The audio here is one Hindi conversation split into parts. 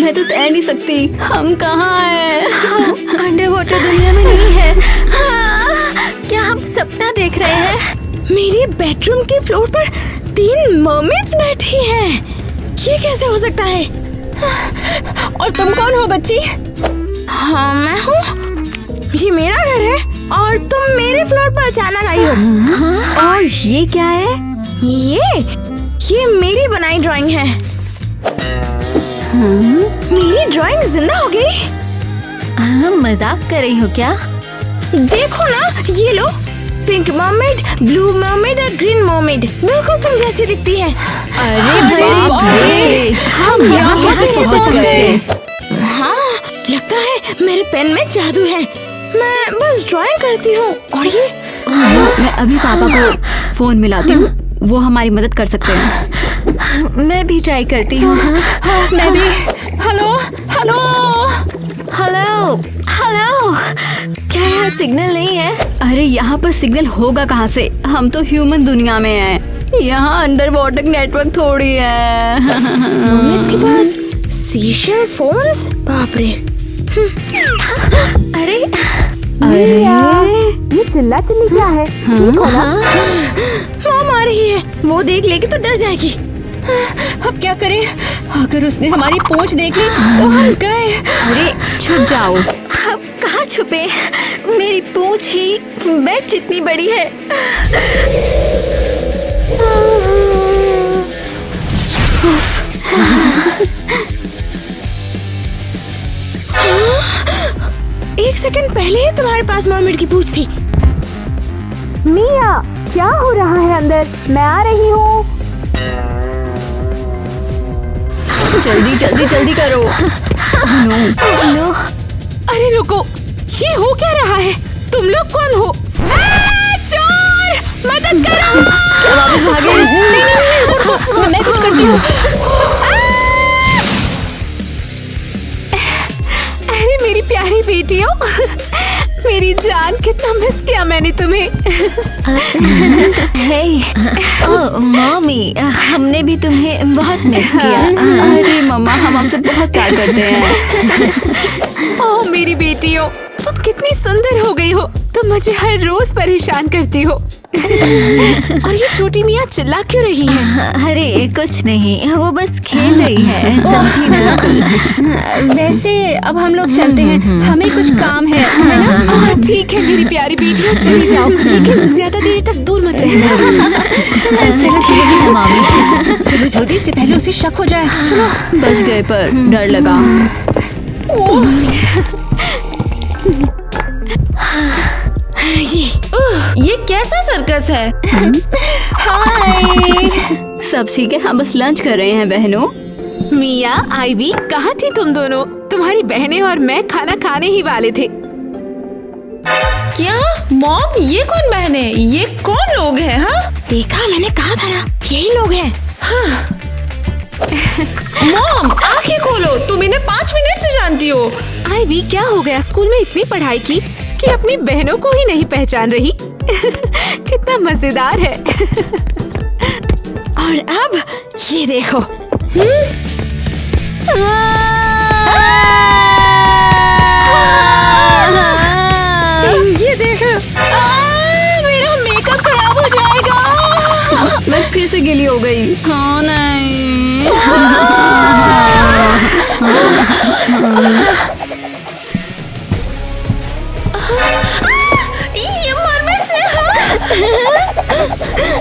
मैं तो तैर नहीं सकती। हम कहाँ हैं? अंडर वाटर दुनिया में नहीं है। क्या हम सपना देख रहे हैं? मेरे बेडरूम के फ्लोर पर 3 मर्मेड्स बैठी हैं। ये कैसे हो सकता है? और तुम कौन हो बच्ची? हाँ, मैं हूँ। ये मेरा घर है और तुम मेरे फ्लोर पर अचानक आई हो। और ये क्या है? ये मेरी बनाई ड्राइंग है। मेरी ड्राइंग जिंदा हो गई। मजाक कर रही हो क्या? देखो ना, ये लो, पिंक मर्मेड, ब्लू मर्मेड और ग्रीन मर्मेड बिल्कुल तुम जैसी दिखती है। अरे बाप रे, हम यहाँ कैसे पहुँच गए? हाँ, लगता है मेरे पेन में जादू है। मैं बस ड्राइंग करती हूँ और ये मैं अभी पापा को फोन मिलाती हूँ, वो हमारी मदद कर सकते हैं। मैं भी ट्राई करती हूँ। मैं भी। हेलो हेलो हेलो हेलो, क्या यहाँ सिग्नल नहीं है? अरे यहाँ पर सिग्नल होगा कहाँ से? हम तो ह्यूमन दुनिया में हैं। यहाँ अंडर वाटर नेटवर्क थोड़ी है। मम्मी के पास सीशेल फोन्स? बाप रे। अरे ये चिल्ला चिल्ली क्या है? मॉम आ रही है, वो देख लेगी तो डर जाएगी। अब क्या करें? अगर उसने हमारी पूंछ देख ली तो हम गए। अरे छुप जाओ। अब कहाँ छुपे? मेरी पूंछ ही बेड जितनी बड़ी है। एक सेकंड पहले ही तुम्हारे पास मर्मेड की पूंछ थी। मिया, क्या हो रहा है अंदर? मैं आ रही हूँ। जल्दी जल्दी जल्दी करो। नो। अरे रुको, ये हो क्या रहा है? तुम लोग कौन हो? चोर, मदद करो! वापस भागे। मैं कुछ करती हूँ। अरे मेरी प्यारी बेटियों, मेरी जान, कितना मिस किया मैंने तुम्हें। ओह मम्मी, हमने भी तुम्हें बहुत मिस किया। अरे मम्मा, हम आपसे बहुत प्यार करते हैं। ओह मेरी बेटियों, तुम कितनी सुंदर हो गई हो। तुम मुझे हर रोज परेशान करती हो। और ये छोटी मियाँ चिल्ला क्यों रही है? अरे कुछ नहीं, वो बस खेल रही है, समझी ना? वैसे अब हम लोग चलते हैं, हमें कुछ काम है ना? ठीक है मेरी प्यारी बेटियों, चली जाओ, लेकिन ज्यादा देर तक दूर मत रहना। चलो चलो मामी, चलो जल्दी से, पहले उसे शक हो जाए। चलो। बच गए पर डर लगा। ये कैसा सर्कस है? हाय। सब ठीक है, हम बस लंच कर रहे हैं बहनों। मिया, आईवी, कहाँ थी तुम दोनों? तुम्हारी बहनें और मैं खाना खाने ही वाले थे। क्या मॉम, ये कौन बहने? ये कौन लोग हैं? हाँ, देखा, मैंने कहा था ना, यही लोग हैं। हाँ। मॉम, आंखें खोलो, तुम इन्हें 5 मिनट से जानती हो। आईवी, क्या हो गया? स्कूल में इतनी पढ़ाई की कि अपनी बहनों को ही नहीं पहचान रही। कितना मजेदार है। और अब ये देखो। ये देखो, मेरा मेकअप खराब हो जाएगा। मैं फिर से गिली हो गई। हाँ नहीं। ये मरमेड्स हैं।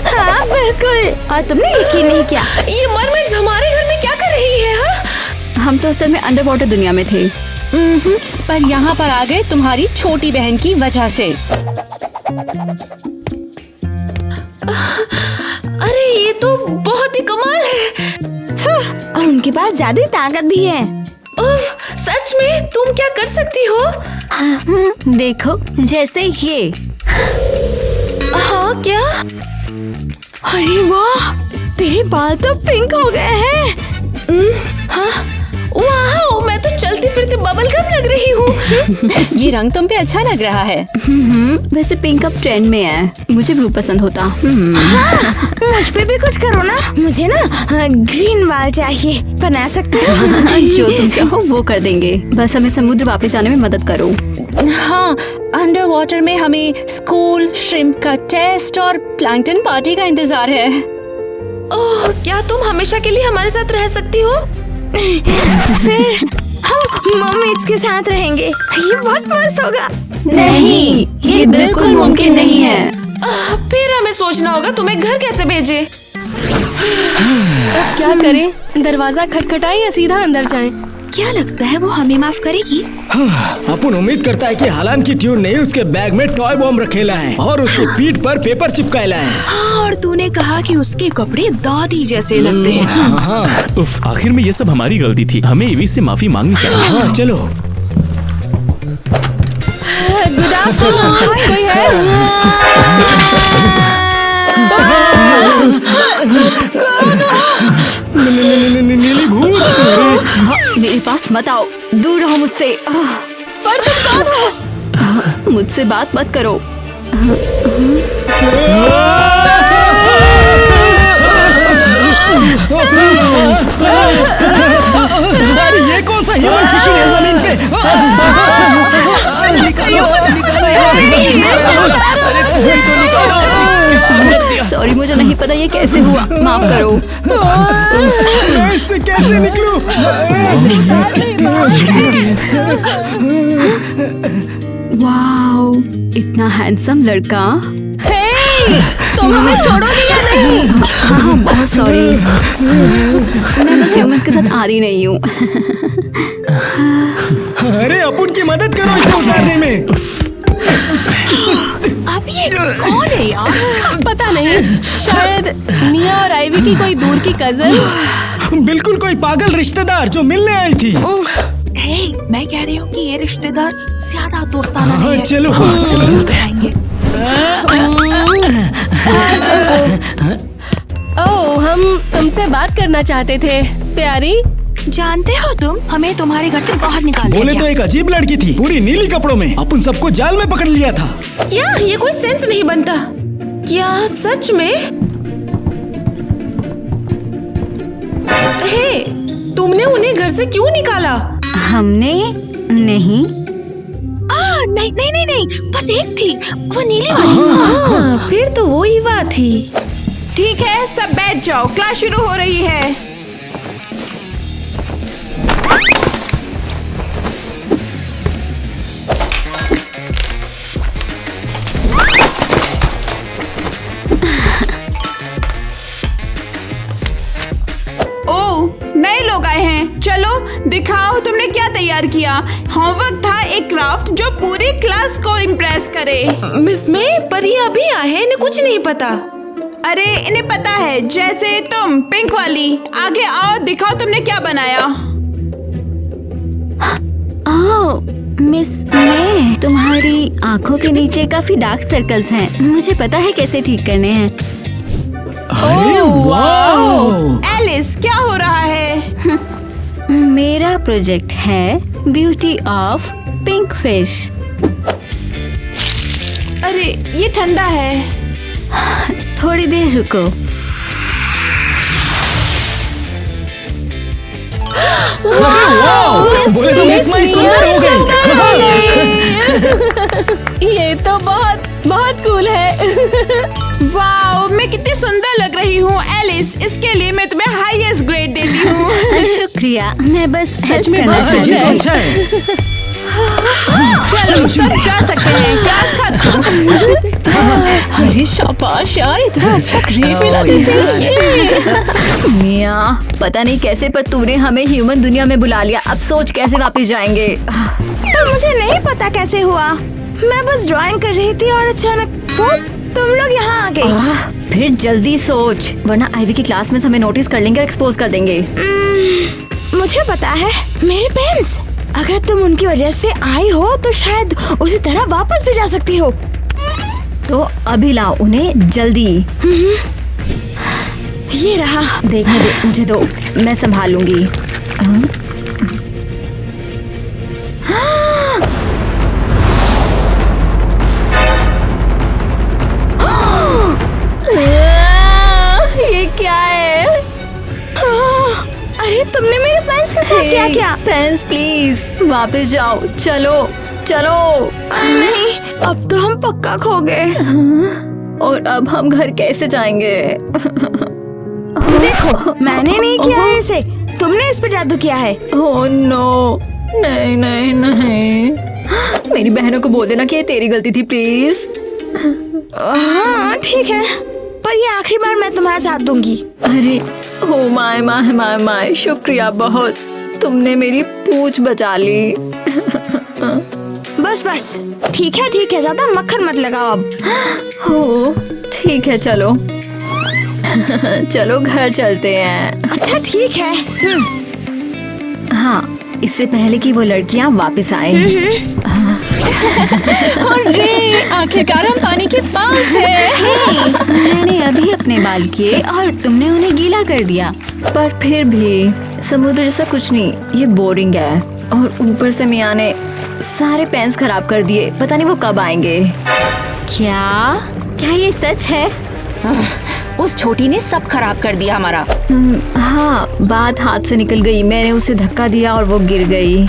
हाँ बिल्कुल। और तुमने यकीन नहीं किया, ये मरमेड्स हमारे घर में क्या कर रही है? हाँ, हम तो असल में अंडर वाटर दुनिया में थे। पर यहाँ पर आ गए तुम्हारी छोटी बहन की वजह से। अरे ये तो बहुत ही कमाल है। और उनके पास जादुई ताकत भी है। उफ, सच में तुम क्या कर सकती हो? देखो, जैसे ये। हाँ क्या? अरे वाह, तेरे बाल तो पिंक हो गए हैं। हाँ, वाह, मैं तो चलती फिरती बबल गम लग रही हूँ। ये रंग तुम पे अच्छा लग रहा है। वैसे पिंक अब ट्रेंड में है, मुझे ब्लू पसंद होता। मुझ पे भी कुछ करो ना, मुझे ना ग्रीन बाल चाहिए, बना सकते हो? जो तुम चाहो वो कर देंगे, बस हमें समुद्र वापस जाने में मदद करो। हाँ, अंडर वाटर में हमें स्कूल, श्रिम्प का टेस्ट और प्लैंकटन पार्टी का इंतजार है। ओह, क्या तुम हमेशा के लिए हमारे साथ रह सकती हो? फिर हम मम्मीज के साथ रहेंगे, ये बहुत मस्त होगा। नहीं, ये बिल्कुल मुमकिन नहीं है। फिर हमें सोचना होगा तुम्हें घर कैसे भेजे। क्या करें? दरवाजा खटखटाएं या सीधा अंदर जाएं? क्या लगता है वो हमें माफ करेगी? अपन उम्मीद करता है कि हालान की ट्यून ने उसके बैग में टॉय बॉम्ब रखेला है और उसकी पीठ पर पेपर चिपकाएला है। हाँ, और तूने कहा कि उसके कपड़े दादी जैसे लगते हैं। उफ, आखिर में ये सब हमारी गलती थी, हमें इवी से माफी मांगनी चाहिए। हाँ चलो। गुड आफ्टरनून, कोई है? नीली भूत। हाँ, मेरे पास मत आओ, दूर रहो मुझसे। पर तुम कौन हो? मुझसे बात मत करो। अरे ये कौन सा ह्यूमन फिशिंग है जमीन पे? सॉरी, मुझे नहीं पता ये कैसे हुआ, माफ करो। मैं इससे कैसे निकलूं? वाओ, इतना हैंडसम लड़का। तुम हमें छोड़ोगे या नहीं? हाँ, बहुत सॉरी, मैं बस ह्यूमंस के साथ आदी नहीं हूँ। अरे अपन की मदद करो इसे उतारने में। अब ये कौन है यार? पता नहीं, शायद मिया और आइवी की कोई दूर की कजन। बिल्कुल कोई पागल रिश्तेदार जो मिलने आई थी। मैं कह रही हूँ कि ये रिश्तेदार ज्यादा दोस्ताना हाँ, नहीं है। चलो। चलो चलते हैं। जाएंगे। ओह, हम तुमसे बात करना चाहते थे प्यारी। जानते हो तुम हमें तुम्हारे घर से बाहर निकाल दिया बोले क्या? तो एक अजीब लड़की थी, पूरी नीली कपड़ों में, अपन सबको जाल में पकड़ लिया था। क्या ये कोई सेंस नहीं बनता? क्या सच में? हे, तुमने उन्हें घर से क्यों निकाला? हमने नहीं। नहीं नहीं नहीं नहीं, बस एक थी, वो नीली वाली। फिर तो वो ईवा थी। ठीक है, सब बैठ जाओ, क्लास शुरू हो रही है। ओह, नए लोग आए हैं, चलो दिखाओ तुमने क्या तैयार किया। होमवर्क था एक क्राफ्ट जो पूरी क्लास को इम्प्रेस करे। मिस में, पर ये अभी आए हैं, इन्हें कुछ नहीं पता। अरे इन्हें पता है, जैसे तुम पिंक वाली। आगे आओ, दिखाओ तुमने क्या बनाया। ओह, मिस मैं, तुम्हारी आंखों के नीचे काफी डार्क सर्कल्स हैं, मुझे पता है कैसे ठीक करने हैं। अरे वाह! एलिस, क्या हो रहा है? मेरा प्रोजेक्ट है ब्यूटी ऑफ पिंक फिश। अरे ये ठंडा है। थोड़ी देर रुको। बोले तो मिस माई सुंदर हो गई। ये तो बहुत बहुत कूल है। वाओ, मैं कितनी सुंदर लग रही हूँ एलिस, इसके लिए मैं तुम्हें हाईएस्ट ग्रेड देती हूँ। शुक्रिया, मैं बस हेल्प में करना बहुत चाहती ये तो हूँ। अच्छा है। चलो सब जा सकते हैं, क्लास खत्म। अरे शाबाश यार, इतना अच्छा ग्रेड मिला तुझे। मिया, पता नहीं कैसे पर तूने हमें ह्यूमन दुनिया में बुला लिया, अब सोच कैसे वापस जाएंगे। तो मुझे नहीं पता कैसे हुआ, मैं बस ड्राइंग कर रही थी और अचानक वो तुम लोग यहाँ आ गए। फिर जल्दी सोच, वरना आईवी की क्लास में हमें नोटिस कर लेंगे और एक्सपोज कर देंगे। मुझे पता है, मेरे पेन्स, अगर तुम उनकी वजह से आई हो तो शायद उसी तरह वापस भी जा सकती हो। तो अभी लाओ उन्हें जल्दी। ये रहा। देखने दे, मुझे दो, मैं संभाल लूंगी। ये क्या है? अरे तुमने मेरे पेंस के साथ क्या किया? पेंस प्लीज वापस जाओ। चलो चलो। नहीं, अब तो हम पक्का खो गए। और अब हम घर कैसे जाएंगे? देखो, मैंने नहीं किया है इसे, तुमने इस पे जादू किया है। ओह नो, नहीं नहीं नहीं। मेरी बहनों को बोल देना कि ये तेरी गलती थी प्लीज। हाँ ठीक है, पर ये आखिरी बार मैं तुम्हारा साथ दूंगी। अरे oh my my my my, शुक्रिया बहुत, तुमने मेरी पूंछ बचा ली। बस बस, ठीक है, ज्यादा मक्खन मत लगाओ अब। हो ठीक है, चलो चलो घर चलते हैं। अच्छा ठीक है। हाँ, इससे पहले कि वो लड़कियां वापस आए। अरे आखिरकार हम पानी के पास है। मैंने अभी अपने बाल किए और तुमने उन्हें गीला कर दिया। पर फिर भी समुद्र जैसा कुछ नहीं, ये बोरिंग है। और ऊपर से मियाँ ने सारे पेन्स खराब कर दिए, पता नहीं वो कब आएंगे। क्या ये सच है? उस छोटी ने सब खराब कर दिया हमारा। हाँ, बात हाथ से निकल गई, मैंने उसे धक्का दिया और वो गिर गई।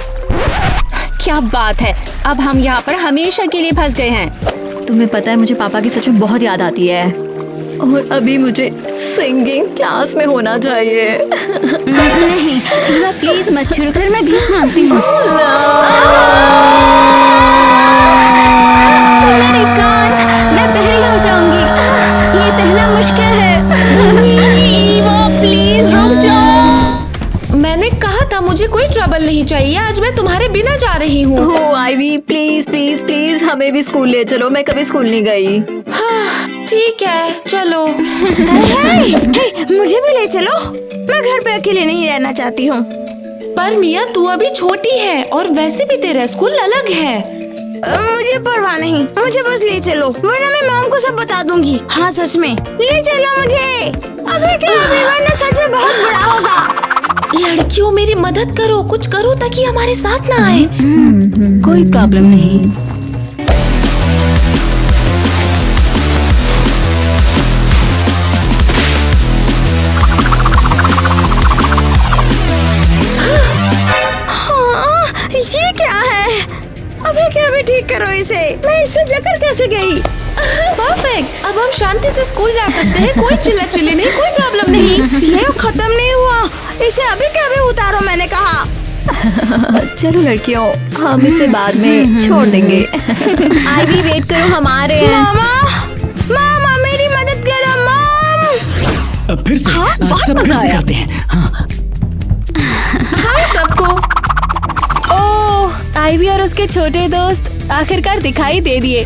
क्या बात है, अब हम यहाँ पर हमेशा के लिए फंस गए हैं। तुम्हें पता है मुझे पापा की सच में बहुत याद आती है। और अभी मुझे सिंगिंग क्लास में होना चाहिए। नहीं, युवा प्लीज मत शुरू कर, मैं भीख मांगती हूँ। मेरे कान, मैं बहरी हो जाऊंगी, ये सहना मुश्किल है। प्लीज रुक जाओ। मैंने कहा था मुझे कोई ट्रबल नहीं चाहिए, आज मैं तुम्हारे बिना जा रही हूँ। हो आईवी, प्लीज प्लीज प्लीज हमें भी स्कूल ले चलो, मैं कभी स्कूल नहीं गई। हाँ, ठीक है चलो। मुझे भी ले चलो, मैं घर पे अकेले नहीं रहना चाहती हूँ। पर मिया तू अभी छोटी है और वैसे भी तेरा स्कूल अलग है। मुझे परवाह नहीं, मुझे बस ले चलो, वरना मैं मॉम को सब बता दूंगी। हाँ सच में, ले चलो मुझे। अभी क्या, वरना सच में बहुत बुरा होगा। लड़कियों मेरी मदद करो, कुछ करो ताकि हमारे साथ ना आए। कोई प्रॉब्लम नहीं। ये क्या है? अभी ठीक करो इसे, मैं इससे जकड़ कैसे गई? परफेक्ट, अब हम शांति से स्कूल जा सकते हैं, कोई चिल्ला चिल्ली नहीं, कोई प्रॉब्लम नहीं। ये खत्म नहीं हुआ, इसे अभी के अभी उतारो, मैंने कहा। चलो लड़कियों, हम इसे बाद में छोड़ देंगे। आईवी वेट करो, हम आ रहे हैं। मामा मेरी मदद करो मॉम। फिर से सब फिर से करते हैं। हाय सबको। ओह, आईवी और उसके छोटे दोस्त आखिरकार दिखाई दे दिए।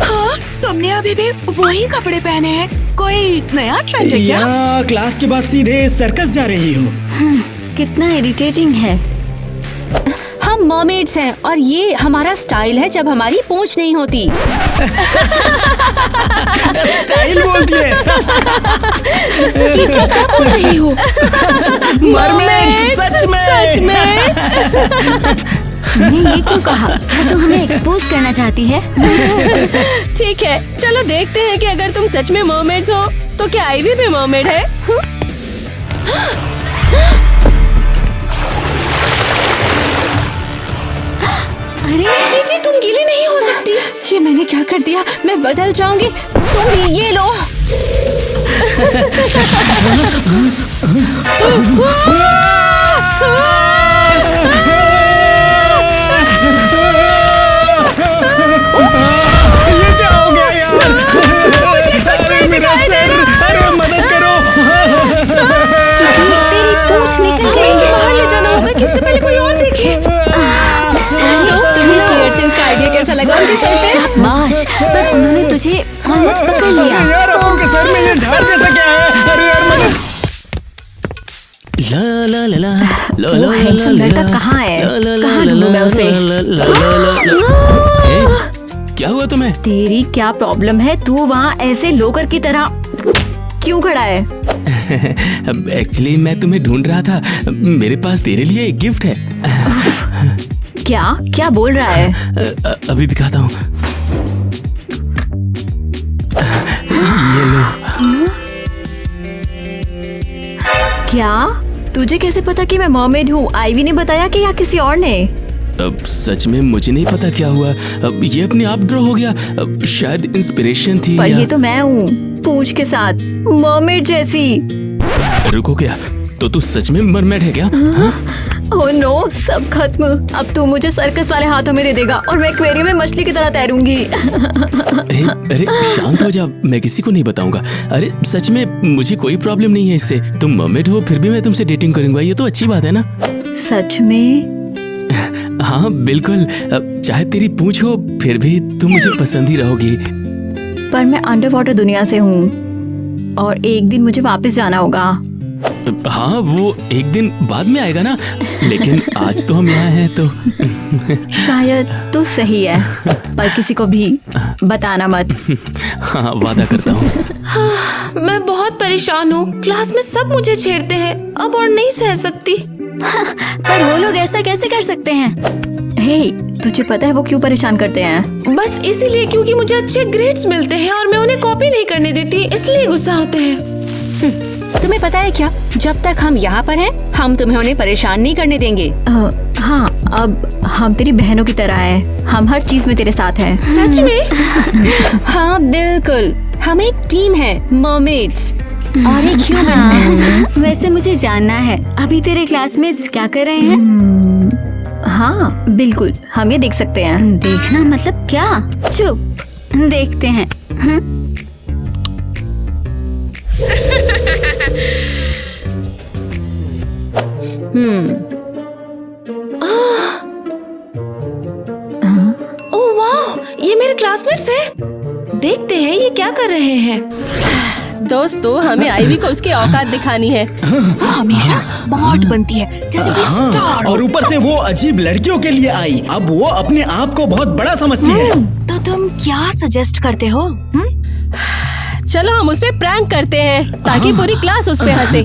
हाँ, तुमने अभी भी वही कपड़े पहने हैं, कोई नया ट्रेंड है क्या? या क्लास के बाद सीधे सर्कस जा रही हो? कितना इरिटेटिंग है। हम मर्मेड्स हैं और ये हमारा स्टाइल है जब हमारी पूंछ नहीं होती। स्टाइल बोलती है। क्या बोल रही हो? मरमेड्स, सच में। मैंने ये क्यों कहा? क्या तू हमें एक्सपोज करना चाहती है? ठीक है, चलो देखते हैं कि अगर तुम सच में मर्मेड्स हो तो क्या आईवी भी मर्मेड है? अरे जीजी, तुम गीली नहीं हो सकती। ये मैंने क्या कर दिया, मैं बदल जाऊंगी। तुम भी ये लो। ये क्या हो गया यार? अरे मेरा सर, अरे मदद करो। तेरी पूंछ निकल गई इसे है। बाहर ले जाना होगा, किससे पहले कोई और देखे। तुम्हें सी अर्चिन्स का आइडिया कैसा लगा उनके सर पे? शाबाश, पर उन्होंने तुझे ऑलमोस्ट पकड़ लिया। अरे यार, अब उनके सर में ये झाड़ जैसा क्या है? अरे यार मदद। ला ला ला ला ला वो ला हैंडसम ला लड़का ला कहाँ है? ला ला ला कहाँ ढूंढूं मैं उसे? ला ला ला ला ला। ए, क्या हुआ तुम्हें? तेरी क्या प्रॉब्लम है? तू वहाँ ऐसे लोकर की तरह क्यों खड़ा है? एक्चुअली मैं तुम्हें ढूंढ रहा था, मेरे पास तेरे लिए एक गिफ्ट है। क्या क्या बोल रहा है? अभी दिखाता हूँ। ये लो। क्या? तुझे कैसे पता कि मैं मर्मेड हूँ? आईवी ने बताया कि या किसी और ने? अब सच में मुझे नहीं पता क्या हुआ। अब ये अपने आप ड्रॉ हो गया। अब शायद इंस्पिरेशन थी। पर ये तो मैं हूँ, पूंछ के साथ, मर्मेड जैसी। रुको, क्या तो तू सच में मरमेड है क्या? ओह नो, सब खत्म। अब तू मुझे सर्कस वाले हाथों में दे देगा और मैं एक्वेरियम में मछली की तरह तैरूंगी। अरे शांत हो जा, मैं किसी को नहीं बताऊंगा। अरे सच में मुझे कोई प्रॉब्लम नहीं है इससे। तुम मर्मेड हो फिर भी मैं तुमसे डेटिंग करूंगा, ये तो अच्छी बात है ना? सच में? हाँ बिल्कुल। चाहे तेरी पूंछ हो फिर भी तुम मुझे पसंद ही रहोगी। पर मैं अंडर वाटर दुनिया से हूँ और एक दिन मुझे वापस जाना होगा। हाँ वो एक दिन बाद में आएगा ना, लेकिन आज तो हम यहाँ हैं तो। शायद तू सही है, पर किसी को भी बताना मत। हाँ वादा करता हूँ। मैं बहुत परेशान हूँ। क्लास में सब मुझे छेड़ते हैं, अब और नहीं सह सकती। पर वो लोग ऐसा कैसे कर सकते हैं? हे, तुझे पता है वो क्यों परेशान करते हैं? बस इसीलिए क्योंकि मुझे अच्छे ग्रेड्स मिलते हैं और मैं उन्हें कॉपी नहीं करने देती, इसलिए गुस्सा होते हैं। तुम्हें पता है क्या, जब तक हम यहाँ पर हैं, हम तुम्हें उन्हें परेशान नहीं करने देंगे। हाँ, अब हम तेरी बहनों की तरह हैं। हम हर चीज में तेरे साथ हैं। सच में? हाँ बिल्कुल, हम एक टीम है, मर्मेड्स और एक ह्यूमन। वैसे मुझे जानना है, अभी तेरे क्लासमेट्स क्या कर रहे हैं? हाँ बिल्कुल, हम ये देख सकते हैं। देखना मतलब क्या? चुप, देखते हैं। ओह वाह, ये मेरे क्लासमेट्स हैं। देखते हैं ये क्या कर रहे हैं। दोस्तों, हमें आईवी को उसकी औकात दिखानी है। वो हमेशा स्मार्ट बनती है, जैसे कोई स्टार। और ऊपर से वो अजीब लड़कियों के लिए आई। अब वो अपने आप को बहुत बड़ा समझती है। तो तुम क्या सजेस्ट करते हो? चलो हम उस पे प्रैंक करते हैं ताकि पूरी क्लास उस पे हंसे।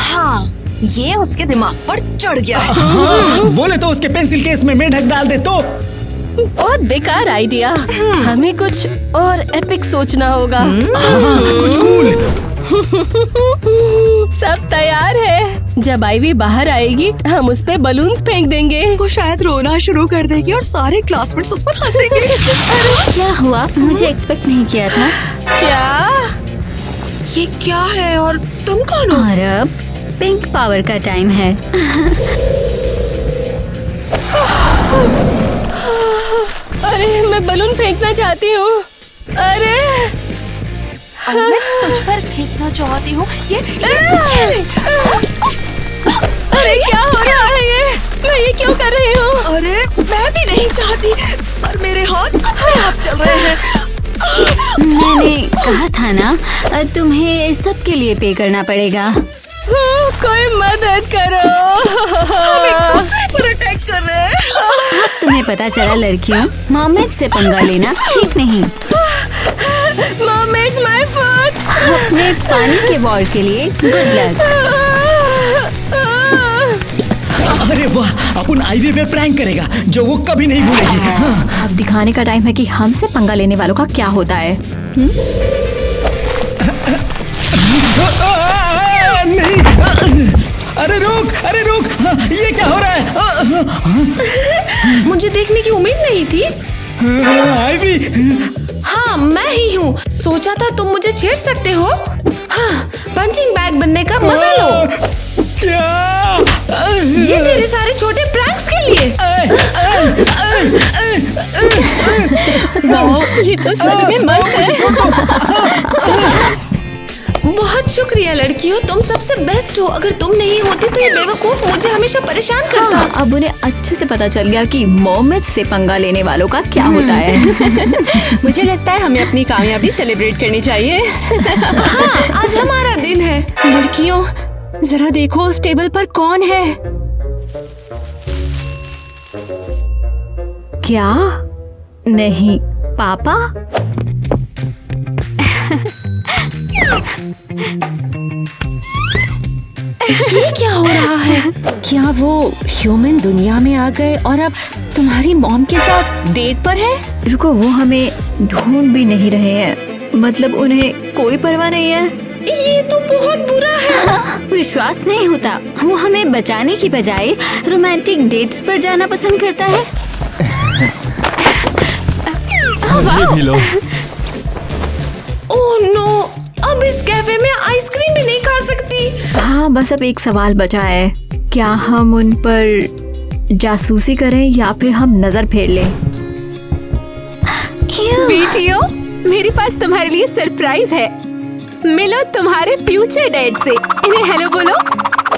हाँ, ये उसके दिमाग पर चढ़ गया है। बोले तो उसके पेंसिल केस में मेंढक डाल दे तो। बहुत बेकार आइडिया। हमें कुछ और एपिक सोचना होगा। कुछ कूल। सब तैयार है। जब आईवी बाहर आएगी हम उस पे बलून्स फेंक देंगे। वो शायद रोना शुरू कर देगी और सारे क्लासमेट्स उस पर हंसेंगे। क्या हुआ? मुझे एक्सपेक्ट नहीं किया था। क्या? ये क्या है और तुम कौन हो? और अब पिंक पावर का टाइम है। अरे मैं बलून फेंकना चाहती हूँ। अरे मैं तुझ पर फेंकना चाहती हूँ। ये खेले। अरे क्या हो रहा है ये? मैं ये क्यों कर रही हूँ? अरे मैं भी नहीं चाहती, पर मेरे हाथ अपने आप चल रहे हैं। मैंने कहा था ना, तुम्हें सबके लिए पे करना पड़ेगा। कोई मदद करो। हम एक दूसरे पर अटैक कर रहे हैं। अब तुम्हें पता चला लड़कियों, मर्मेड से पंगा लेना ठीक नहीं। मर्मेड्स माय फुट। अपने पानी के वॉर के लिए गुड लक। अरे वाह, अपन आईवी पे प्रैंक करेगा जो वो कभी नहीं भूलेगी। अब दिखाने का टाइम है कि हमसे पंगा लेने वालों का क्या होता है। नहीं, अरे रुक, ये क्या हो रहा है? मुझे देखने की उम्मीद नहीं थी। आईवी। हाँ मैं ही हूँ। सोचा था तुम मुझे छेड़ सकते हो। हाँ, पंचिंग बैग बनने का मजा लो। क्या? ये तेरे सारे छोटे प्रैंक्स के लिए। वाओ, ये तो सच में मस्त है। बहुत शुक्रिया लड़कियों, तुम सबसे बेस्ट हो। अगर तुम नहीं होती तो ये बेवकूफ मुझे हमेशा परेशान करता। हाँ, अब उन्हें अच्छे से पता चल गया कि मर्मेड्स से पंगा लेने वालों का क्या होता है। मुझे लगता है हमें अपनी कामयाबी सेलिब्रेट करनी चाहिए। हाँ, आज हमारा दिन है। लड़कियों, जरा देखो उस टेबल पर कौन है? क्या? नहीं, पापा? ये क्या हो रहा है? क्या वो ह्यूमन दुनिया में आ गए और अब तुम्हारी मॉम के साथ डेट पर है? रुको, वो हमें ढूंढ भी नहीं रहे हैं, मतलब उन्हें कोई परवाह नहीं है। ये तो बहुत बुरा है। विश्वास नहीं होता, वो हमें बचाने की बजाय रोमांटिक डेट्स पर जाना पसंद करता है। मुझे भी लो। ओह नो, अब इस कैफे में आइसक्रीम भी नहीं खा सकती। हाँ, बस अब एक सवाल बचा है, क्या हम उन पर जासूसी करें या फिर हम नजर फेर लें? बेटियों, मेरे पास तुम्हारे लिए सरप्राइज है। मिलो तुम्हारे फ्यूचर डैड से। इन्हें हेलो बोलो।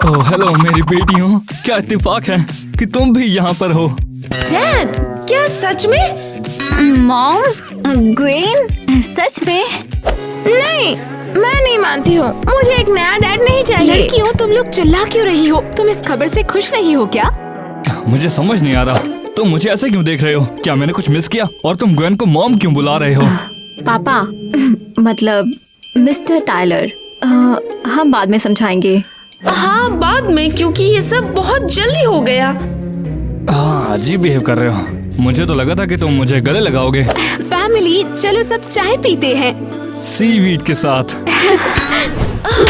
ओह हेलो मेरी बेटियों, क्या इत्तेफाक है कि तुम भी यहाँ पर हो। डैड, क्या सच में? मॉम, ग्वेन, सच में? नहीं, मैं नहीं मानती हूँ। मुझे एक नया डैड नहीं चाहिए। लड़कियों, तुम लोग चिल्ला क्यों रही हो? तुम इस खबर से खुश नहीं हो क्या? मुझे समझ नहीं आ रहा, तुम मुझे ऐसे क्यों देख रहे हो? क्या मैंने कुछ मिस किया? और तुम ग्वेन को मॉम क्यों बुला रहे हो? पापा, मतलब मिस्टर टायलर, हम बाद में समझाएंगे। हाँ, बाद में, क्योंकि ये सब बहुत जल्दी हो गया। अजीब बिहेव कर रहे हो। मुझे तो लगा था कि तुम मुझे गले लगाओगे। फैमिली, चलो सब चाय पीते हैं सीवीड के साथ।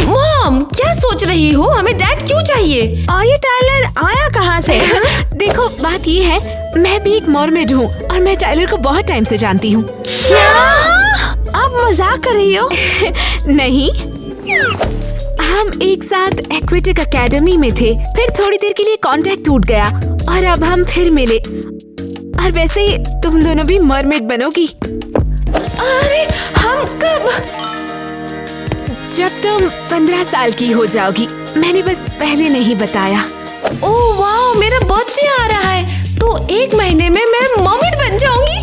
मॉम, क्या सोच रही हो? हमें डैड क्यों चाहिए? और ये टायलर आया कहाँ से? देखो, बात ये है, मैं भी एक मॉर्मेड हूँ और मैं टायलर को बहुत टाइम से जानती हूँ। क्या? आप मजाक कर रही हो? नहीं, हम एक साथ एक्वेटिक एकेडमी में थे, फिर थोड़ी देर के लिए कांटेक्ट टूट गया और अब हम फिर मिले। और वैसे तुम दोनों भी मरमेड बनोगी। अरे, हम कब? जब तुम 15 साल की हो जाओगी। मैंने बस पहले नहीं बताया। ओह वाह, मेरा बर्थडे आ रहा है, तो 1 महीने में मैं मॉर्मेड बन जाऊंगी।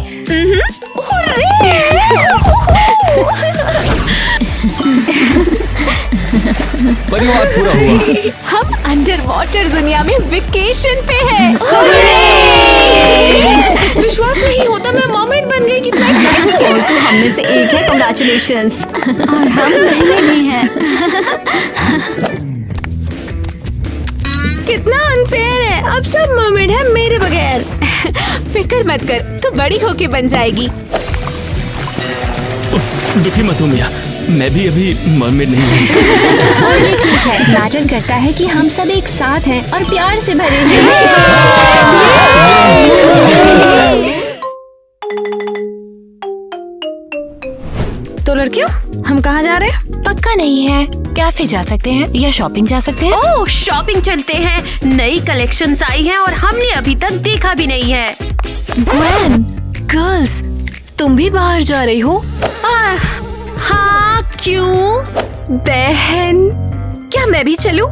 परिवार पूरा हुआ। हम अंडर वाटर दुनिया में वेकेशन पे हैं। विश्वास नहीं होता, मैं मॉर्मेड बन गई। कितना एक्साइटिंग है। तो हम में से एक है, कांग्रेचुलेशंस। और हम पहले भी हैं। कितना अनफेयर है, अब सब मॉर्मेड है मेरे बगैर। फिक्र मत कर, तू बड़ी होके बन जाएगी। उफ, दुखी मत हो मिया, मैं भी अभी मरमेड नहीं हूँ। और ये ठीक है, मैटर करता है कि हम सब एक साथ हैं और प्यार से भरे हैं। तो लड़कियों, हम कहाँ जा रहे हैं? पक्का नहीं है, कैफे जा सकते हैं या शॉपिंग जा सकते हैं। ओह, शॉपिंग चलते हैं। नई कलेक्शंस आई हैं और हमने अभी तक देखा भी नहीं है। ग्वेन, गर्ल्स, तुम भी बाहर जा रही हो? हाँ, क्यों? बहन, क्या मैं भी चलूं?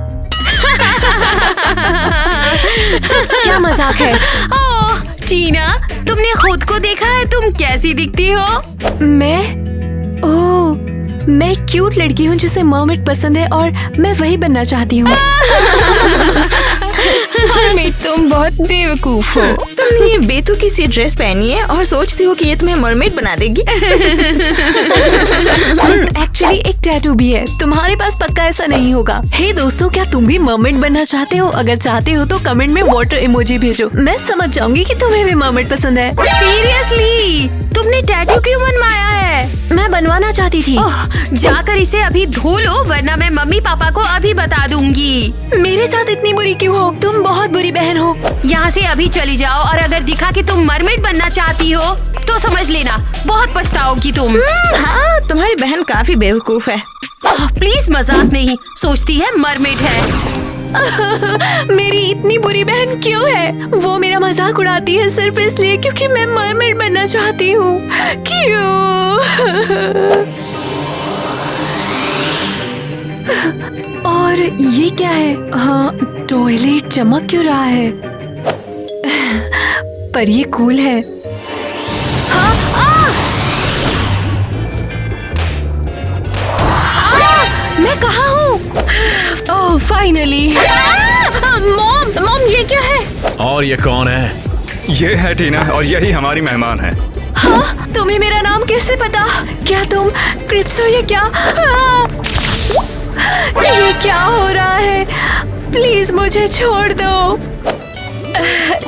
क्या मजाक है? ओह टीना, तुमने खुद को देखा है, तुम कैसी दिखती हो? मैं क्यूट लड़की हूँ जिसे मर्मेड पसंद है और मैं वही बनना चाहती हूँ। मर्मेड, तुम बहुत बेवकूफ हो। तुमने ये बेतुकी सी ड्रेस पहनी है और सोचती हो कि ये तुम्हें मरमेड बना देगी। एक्चुअली एक टैटू भी है। तुम्हारे पास पक्का ऐसा नहीं होगा। हे दोस्तों, क्या तुम भी मर्मेड बनना चाहते हो? अगर चाहते हो तो कमेंट में वाटर इमोजी भेजो। मैं समझ जाऊंगी कि तुम्हें भी मर्मेड पसंद है। सीरियसली, तुमने टैटू क्यों बनवाया है? मैं बनवाना चाहती थी। जाकर इसे अभी धो लो, वरना मैं मम्मी पापा को अभी बता दूंगी। मेरे साथ इतनी बुरी क्यों हो? तुम बहुत बुरी बहन हो। यहाँ से अभी चली जाओ, और अगर दिखा कि तुम मरमेड बनना चाहती हो तो समझ लेना बहुत पछताओगी तुम। हाँ, तुम्हारी बहन काफी बेवकूफ है। प्लीज मजाक नहीं, सोचती है मरमेड है। मेरी इतनी बुरी बहन क्यों है? वो मेरा मजाक उड़ाती है सिर्फ इसलिए क्योंकि मैं मरमेड बनना चाहती हूँ। क्यों? और ये क्या है? हाँ, टॉयलेट चमक क्यों रहा है? पर ये कूल है। मैं कहाँ हूँ? ओह, फाइनली। मॉम, ये क्या है? और ये कौन है? ये है टीना, और यही हमारी मेहमान है। हाँ, तुम्हें मेरा नाम कैसे पता? क्या तुम क्रिप्स हो या क्या? ये क्या हो रहा है? प्लीज मुझे छोड़ दो।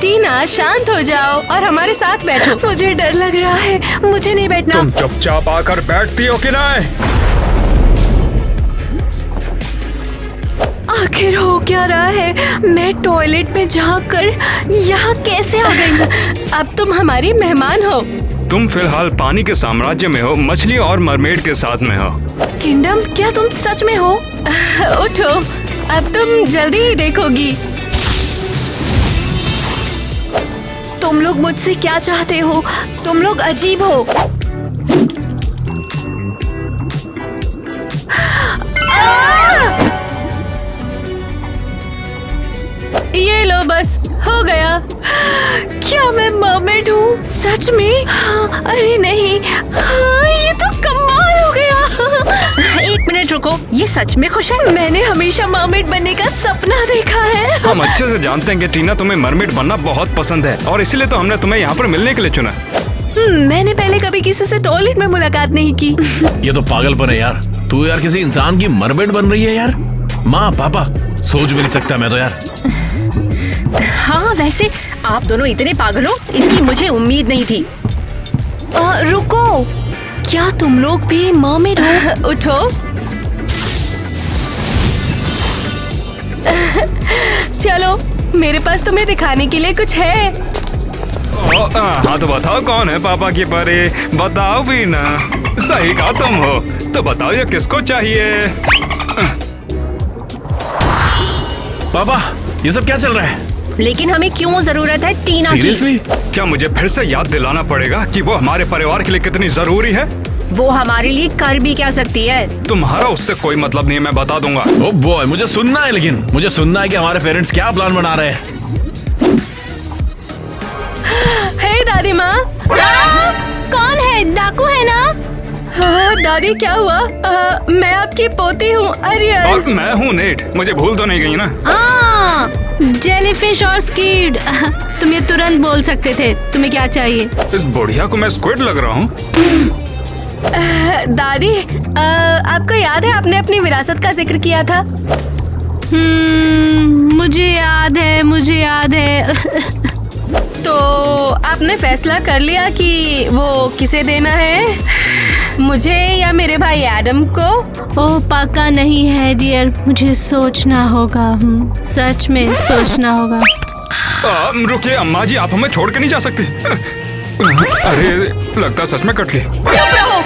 टीना शांत हो जाओ और हमारे साथ बैठो। मुझे डर लग रहा है, मुझे नहीं बैठना। तुम चुपचाप आकर बैठती हो कि नहीं? आखिर हो क्या रहा है? मैं टॉयलेट में जाकर यहाँ कैसे आ गई? अब तुम हमारी मेहमान हो। तुम फिलहाल पानी के साम्राज्य में हो, मछली और मरमेड के साथ में हो। किंगडम, क्या तुम सच में हो? उठो, अब तुम जल्दी ही देखोगी। तुम लोग मुझसे क्या चाहते हो? तुम लोग अजीब हो। ये लो, बस हो गया। क्या मैं मरमेड हूँ? सच में? अरे नहीं, ये तो कमाल हो गया। एक मिनट रुको, ये सच में खुश है? मैंने हमेशा मरमेड बनने का सपना देखा है। हम अच्छे से जानते हैं कि टीना तुम्हें मरमेड बनना बहुत पसंद है और इसीलिए तो हमने तुम्हें यहाँ पर मिलने के लिए चुना। मैंने पहले कभी किसी से टॉयलेट में मुलाकात नहीं की। ये तो पागलपन है यार। तू यार किसी इंसान की मरमेड बन रही है यार। माँ पापा सोच भी नहीं सकता मैं तो यार। हाँ, वैसे आप दोनों इतने पागल हो, इसकी मुझे उम्मीद नहीं थी। रुको, क्या तुम लोग भी मरमेड हो? उठो। चलो, मेरे पास तुम्हें दिखाने के लिए कुछ है। हाँ तो बताओ कौन है पापा की परी? बताओ भी ना। सही कहा तुम हो, तो बताओ ये किसको चाहिए? पापा ये सब क्या चल रहा है? लेकिन हमें क्यों जरूरत है टीना की? क्या मुझे फिर से याद दिलाना पड़ेगा कि वो हमारे परिवार के लिए कितनी जरूरी है? वो हमारे लिए कर भी क्या सकती है? तुम्हारा उससे कोई मतलब नहीं है, मैं बता दूंगा। ओ बॉय, मुझे सुनना है, लेकिन मुझे सुनना है कि हमारे पेरेंट्स क्या प्लान बना रहे हैं। हे दादी माँ। कौन है? डाकू है ना? हाँ दादी, क्या हुआ? मैं आपकी पोती हूँ आर्यन। और मैं हूँ नेट। मुझे भूल तो नहीं गई ना? जेलीफिश और स्क्विड। तुम ये तुरंत बोल सकते थे। तुम्हें क्या चाहिए? इस बुढ़िया को मैं स्क्विड लग रहा हूँ? दादी, आपको याद है आपने अपनी विरासत का जिक्र किया था? मुझे याद है। तो आपने फैसला कर लिया कि वो किसे देना है, मुझे या मेरे भाई एडम को? ओह पक्का नहीं है डियर, मुझे सोचना होगा। सच में सोचना होगा। रुकिए अम्मा जी, आप हमें छोड़ के नहीं जा सकते। अरे लगता सच में कट ली। चुप रहो।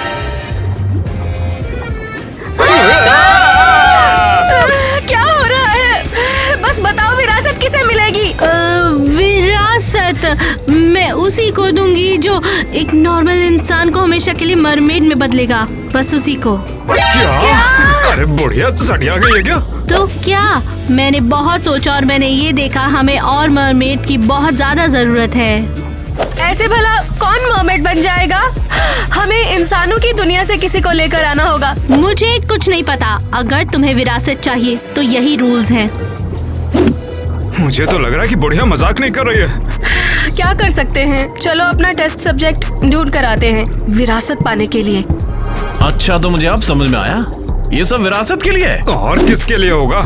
क्या हो रहा है? बस बताओ, विरासत किसे मिलेगी? विरासत मैं उसी को दूंगी जो एक नॉर्मल इंसान को हमेशा के लिए मरमेड में बदलेगा, बस उसी को। क्या? अरे बुढ़िया सटिया गई है क्या? तो क्या, मैंने बहुत सोचा और मैंने ये देखा हमें और मरमेड की बहुत ज्यादा जरूरत है। ऐसे भला कौन मरमेड बन जाएगा? हमें इंसानों की दुनिया से किसी को लेकर आना होगा। मुझे कुछ नहीं पता, अगर तुम्हें विरासत चाहिए तो यही रूल्स हैं। मुझे तो लग रहा है कि बुढ़िया मजाक नहीं कर रही है। क्या कर सकते हैं, चलो अपना टेस्ट सब्जेक्ट ढूंढ कर आते हैं विरासत पाने के लिए। अच्छा, तो मुझे अब समझ में आया, ये सब विरासत के लिए है। और किसके लिए होगा?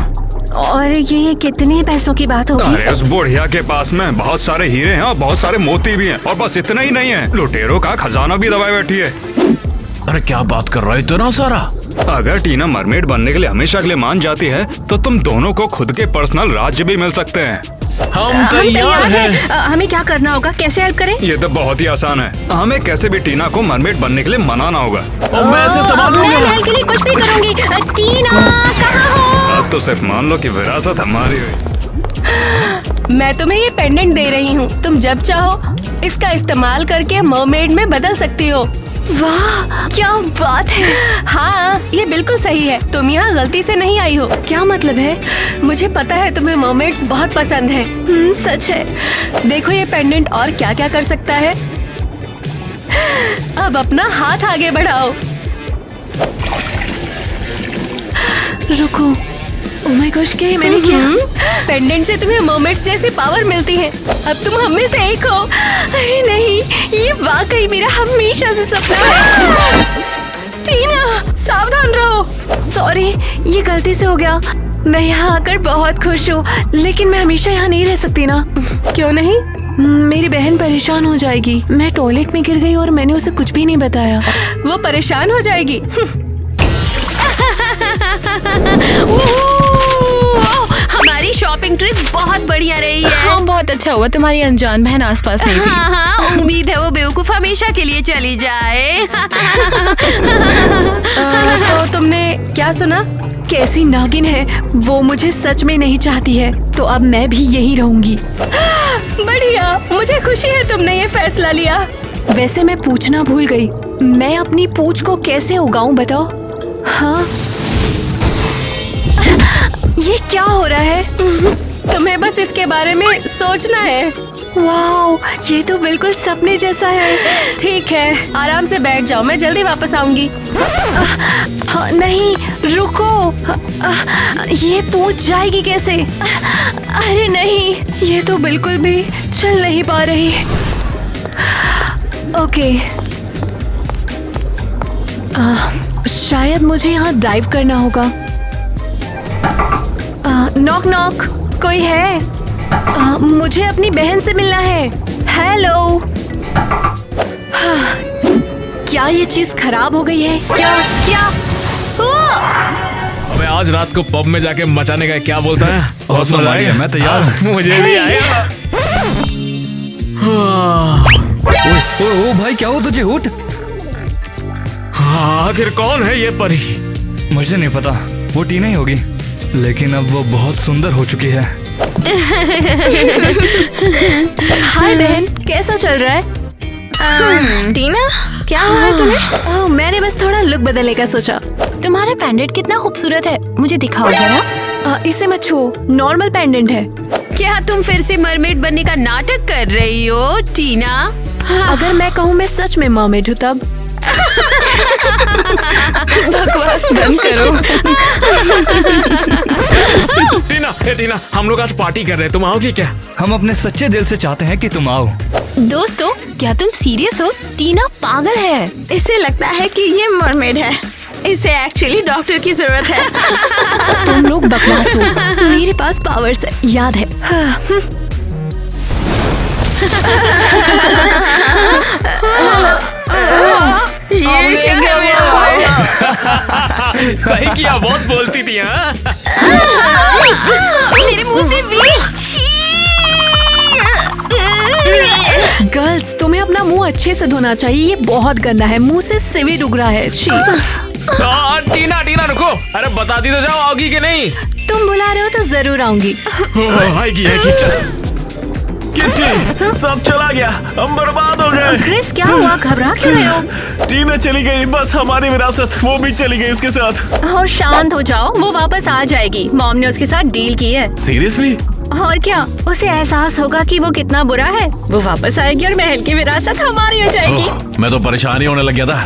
और ये कितने पैसों की बात होगी? अरे उस बुढ़िया के पास में बहुत सारे हीरे हैं और बहुत सारे मोती भी हैं, और बस इतना ही नहीं है, लुटेरों का खजाना भी दबाए बैठी है। अरे क्या बात कर रहा है, इतना सारा? अगर टीना मरमेड बनने के लिए हमेशा के लिए मान जाती है तो तुम दोनों को खुद के पर्सनल राज्य भी मिल सकते हैं। हम तैयार हैं। हमें क्या करना होगा, कैसे हेल्प करें? ये तो बहुत ही आसान है, हमें कैसे भी टीना को मरमेड बनने के लिए मनाना होगा। मैं ऐसे संभालूंगा। मैं हेल्प के लिए कुछ भी करूंगी। टीना कहाँ हो? अब तो सिर्फ मान लो कि विरासत हमारी हुई। मैं तुम्हें ये पेंडेंट दे रही हूँ, तुम जब चाहो इसका इस्तेमाल करके मरमेड में बदल सकती हो। वाह क्या बात है। हाँ ये बिल्कुल सही है, तुम यहाँ गलती से नहीं आई हो। क्या मतलब है? मुझे पता है तुम्हें मरमेड्स बहुत पसंद हैं। सच है। देखो ये पेंडेंट और क्या क्या कर सकता है। अब अपना हाथ आगे बढ़ाओ। रुको, ओह माय गॉश, क्या मैंने किया? पेंडेंट से तुम्हें मरमेड्स जैसी पावर मिलती है। अब तुम हम में से एक हो। अरे नहीं, ये वाकई मेरा हमेशा से सपना है। टीना सावधान रहो। सॉरी, ये गलती से हो गया। मैं यहाँ आकर बहुत खुश हूँ, लेकिन मैं हमेशा यहाँ नहीं रह सकती ना। क्यों नहीं? मेरी बहन परेशान हो जाएगी। मैं टॉयलेट में गिर गई और मैंने उसे कुछ भी नहीं बताया। वो परेशान हो जाएगी। हमारी शॉपिंग ट्रिप बहुत बढ़िया रही है। हाँ, बहुत अच्छा हुआ तुम्हारी अनजान बहन आसपास नहीं थी। हाँ, उम्मीद है वो बेवकूफ हमेशा के लिए चली जाए। तो तुमने क्या सुना? कैसी नागिन है वो, मुझे सच में नहीं चाहती है, तो अब मैं भी यही रहूंगी। बढ़िया, मुझे खुशी है तुमने ये फैसला लिया। वैसे मैं पूछना भूल गई, मैं अपनी पूंछ को कैसे उगाऊं बताओ? हाँ, ये क्या हो रहा है? तुम्हें बस इसके बारे में सोचना है। वाओ, ये तो बिल्कुल सपने जैसा है। ठीक है, आराम से बैठ जाओ, मैं जल्दी वापस आऊंगी। नहीं, रुको। ये पूछ जाएगी कैसे? अरे नहीं, ये तो बिल्कुल भी चल नहीं पा रही। ओके, शायद मुझे यहाँ डाइव करना होगा। नॉक नॉक, कोई है? मुझे अपनी बहन से मिलना है। हेलो। क्या ये चीज खराब हो गई है? क्या? अबे आज रात को पब में जाके मचाने का क्या बोलता है? बहुत मजा आएगा, मैं तैयार हूँ। मुझे भी आएगा। ओ भाई, क्या हो तुझे? उठ। आखिर कौन है ये परी? मुझे नहीं पता, वो टीना ही होगी, लेकिन अब वो बहुत सुंदर हो चुकी है। हाय बहन, कैसा चल रहा है? टीना, क्या हुआ है तुम्हें? मैंने बस थोड़ा लुक बदलने का सोचा। तुम्हारा पेंडेंट कितना खूबसूरत है, मुझे दिखाओ जरा। इसे मत छुओ, नॉर्मल पेंडेंट है। क्या तुम फिर से मरमेड बनने का नाटक कर रही हो टीना? अगर मैं कहूँ मैं सच में मरमेड हूँ तब? बकवास बंद करो। टीना, हम लोग आज पार्टी कर रहे हैं, तुम आओगी क्या? हम अपने सच्चे दिल से चाहते हैं कि तुम आओ। दोस्तों, क्या तुम सीरियस हो? टीना पागल है। इसे लगता है कि ये मरमेड है, इसे एक्चुअली डॉक्टर की जरूरत है। तुम लोग बकवास हो, मेरे पास पावर्स है, याद है। सही किया, बहुत बोलती थी। हाँ, मेरे मुंह से गर्ल्स, तुम्हें अपना मुंह अच्छे से धोना चाहिए, ये बहुत गंदा है, मुंह से सिवेज उग रहा है। टीना रुको, अरे बता दी तो जाओ, आओगी कि नहीं? तुम बुला रहे हो तो जरूर आऊंगी। आएगी, किट्टी, सब चला गया, हम बर्बाद हो गए। क्रिस, क्या हुआ? घबरा क्यों रहे हो? टीना चली गई, बस हमारी विरासत वो भी चली गई उसके साथ। और शांत हो जाओ, वो वापस आ जाएगी। मॉम ने उसके साथ डील की है। सीरियसली? और क्या, उसे एहसास होगा कि वो कितना बुरा है। वो वापस आएगी और महल की विरासत हमारी हो जाएगी। मैं तो परेशान ही होने लग गया था।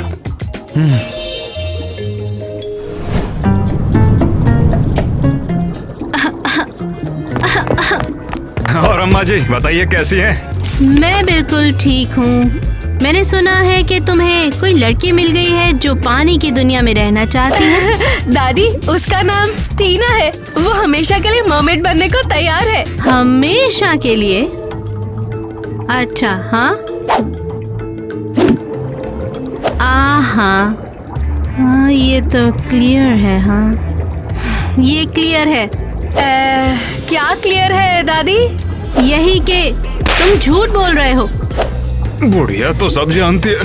और अम्मा जी बताइए कैसी हैं? मैं बिल्कुल ठीक हूँ। मैंने सुना है कि तुम्हें कोई लड़की मिल गई है जो पानी की दुनिया में रहना चाहती है। दादी, उसका नाम टीना है, वो हमेशा के लिए मरमेड बनने को तैयार है। हमेशा के लिए? अच्छा, हाँ हाँ, ये तो क्लियर है। हाँ, ये क्लियर है। क्या क्लियर है दादी? यही कि तुम झूठ बोल रहे हो। बुढ़िया तो सब जानती है।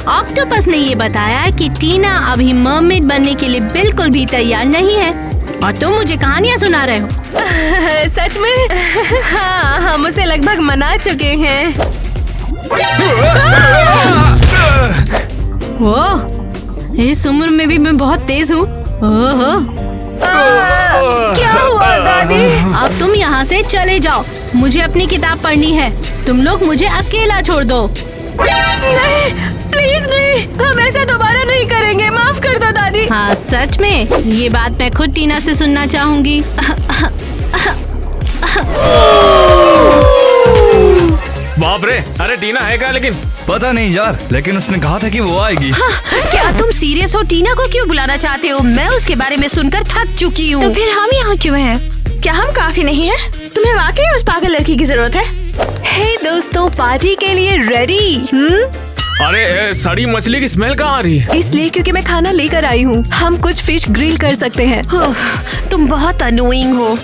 ऑक्टोपस ने ये बताया कि टीना अभी मरमेड बनने के लिए बिल्कुल भी तैयार नहीं है, और तुम मुझे कहानियाँ सुना रहे हो। सच में? हाँ, हम उसे लगभग मना चुके हैं। ओह, इस उम्र में भी मैं बहुत तेज हूँ। ओहो, क्या हुआ दादी? अब तुम यहाँ से चले जाओ, मुझे अपनी किताब पढ़नी है। तुम लोग मुझे अकेला छोड़ दो। नहीं, प्लीज नहीं, हम ऐसा दोबारा नहीं करेंगे, माफ कर दो दादी। हाँ, सच में? ये बात मैं खुद टीना से सुनना चाहूंगी। बाप रे, अरे टीना है क्या? लेकिन पता नहीं यार, लेकिन उसने कहा था कि वो आएगी। क्या तुम सीरियस हो? टीना को क्यों बुलाना चाहते हो? मैं उसके बारे में सुनकर थक चुकी हूँ। तो फिर हम यहाँ क्यों हैं? क्या हम काफी नहीं हैं? तुम्हें वाकई उस पागल लड़की की जरूरत है? हे दोस्तों, पार्टी के लिए रेडी? अरे सड़ी मछली की स्मेल कहाँ आ रही है? इसलिए क्योंकि मैं खाना लेकर आई हूँ। हम कुछ फिश ग्रिल कर सकते हैं। तुम बहुत अनोइंग हो।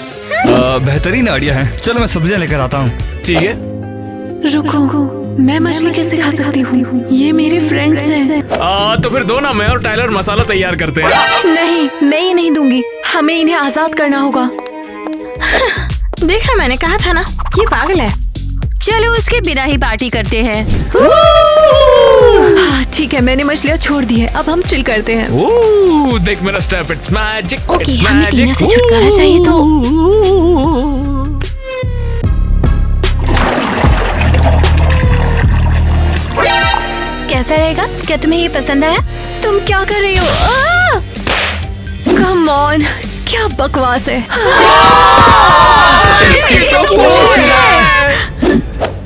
बेहतरीन आइडिया है। चलो मैं सब्जियाँ लेकर आता हूँ। ठीक है। रुको, मैं मछली कैसे खा सकती हूँ? ये मेरे फ्रेंड्स हैं। तो फिर दो ना, मैं और टाइलर मसाला तैयार करते हैं। नहीं, मैं ये नहीं दूंगी। हमें इन्हें आजाद करना होगा। देखा, मैंने कहा था ना, ये पागल है। चलो उसके बिना ही पार्टी करते हैं। ठीक है, मैंने मछलियाँ छोड़ दी है। अब हम चिल करते हैं। देख मेरा स्टेप, इट्स मैजिक। ओके, हमें टीना से छुटकारा चाहिए तो। कैसा रहेगा? क्या तुम्हें ये पसंद आया? तुम क्या कर रही हो? कम ऑन, क्या बकवास है।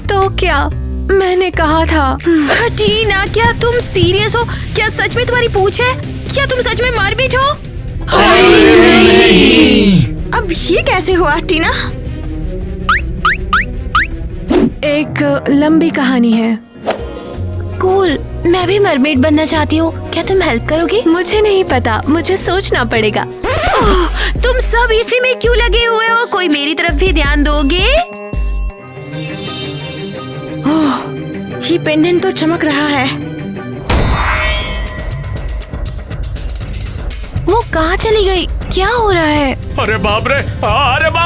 तो क्या मैंने कहा था? टीना, क्या तुम सीरियस हो? क्या सच में तुम्हारी पूंछ है? क्या तुम सच में मरमिट हो? अब ये कैसे हुआ टीना? एक लंबी कहानी है। कूल, मैं भी मरमेड बनना चाहती हूँ। क्या तुम हेल्प करोगी? मुझे नहीं पता, मुझे सोचना पड़ेगा। तुम सब इसी में क्यों लगे हुए हो? कोई मेरी तरफ भी ध्यान दोगे? ये पेंडेंट तो चमक रहा है। वो कहाँ चली गई? क्या हो रहा है? अरे बाप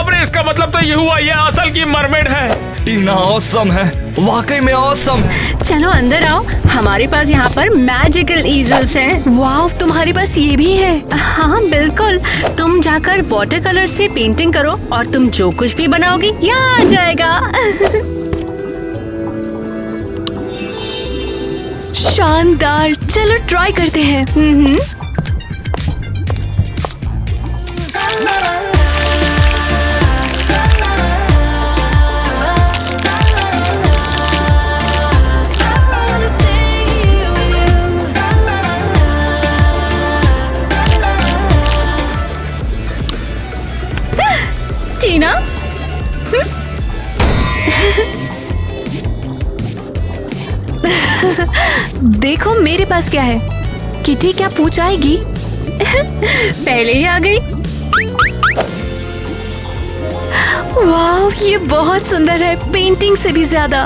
रे, इसका मतलब तो ये हुआ, ये असल की मरमेड है। टीना ऑसम है, वाकई में ऑसम है। चलो अंदर आओ, हमारे पास यहाँ पर मैजिकल ईजल्स हैं। वाव, तुम्हारे पास ये भी है? हाँ बिल्कुल, तुम जाकर वाटर कलर से पेंटिंग करो और तुम जो कुछ भी बनाओगी यहाँ आ जाएगा। शानदार, चलो ट्राई करते हैं। टीना, देखो मेरे पास क्या है। किटी क्या पूछ आएगी? पहले ही आ गई। वाव, ये बहुत सुंदर है, पेंटिंग से भी ज्यादा।